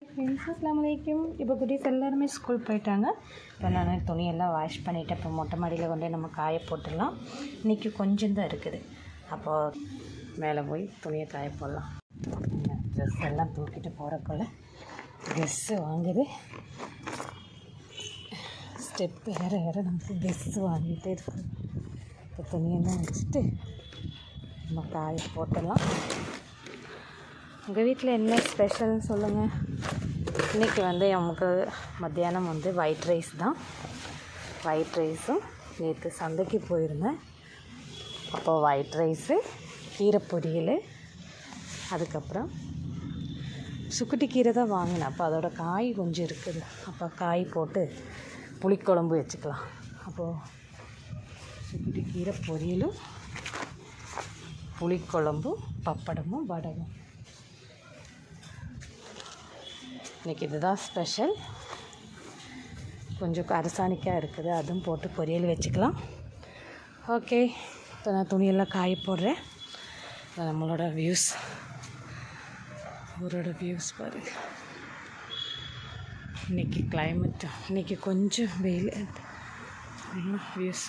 Friends அஸ்ஸலாமு அலைக்கும். இப்போ குட்டீஸ் எல்லாருமே ஸ்கூல் போயிட்டாங்க. இப்போ நான் துணியெல்லாம் வாஷ் பண்ணிவிட்டு இப்போ மொட்டை மாடியில் கொண்டு நம்ம காய போட்டுடலாம். இன்றைக்கி கொஞ்சம் தான் இருக்குது. அப்போது மேலே போய் துணியை காய போடலாம். ட்ரெஸ் எல்லாம் தூக்கிட்டு போகிறக்குள்ள ட்ரெஸ்ஸு வாங்குது. ஸ்டெப் வேறு நமக்கு ட்ரெஸ்ஸு வாங்கிட்டே இருக்குது. இப்போ துணியெல்லாம் வச்சுட்டு நம்ம காய போட்டுடலாம். உங்கள் வீட்டில் என்ன ஸ்பெஷல்னு சொல்லுங்கள். இன்றைக்கி நமக்கு மத்தியானம் ஒயிட் ரைஸ் தான். ஒயிட் ரைஸும் நேற்று சந்தைக்கு போயிருந்தேன். அப்போது ஒயிட் ரைஸு, கீரை பொரியல், அதுக்கப்புறம் சுக்குட்டி கீரை தான் வாங்கினேன். அப்போ அதோட காய் கொஞ்சம் இருக்குது. அப்போ காய் போட்டு புளிக்குழம்பு வச்சுக்கலாம். அப்போது சுக்குட்டி கீரை பொரியலும் புளிக்குழம்பும் பப்படமும் வடகம். இன்றைக்கி இதுதான் ஸ்பெஷல். கொஞ்சம் அரசாணிக்காய் இருக்குது, அதுவும் போட்டு பொரியல் வச்சுக்கலாம். ஓகே, இப்போ நான் துணியெல்லாம் காய போடுறேன். நம்மளோட வியூஸ், ஊரோட வியூஸ் பாருங்க. இன்றைக்கி கிளைமேட், இன்றைக்கி கொஞ்சம் வெயில் வியூஸ்.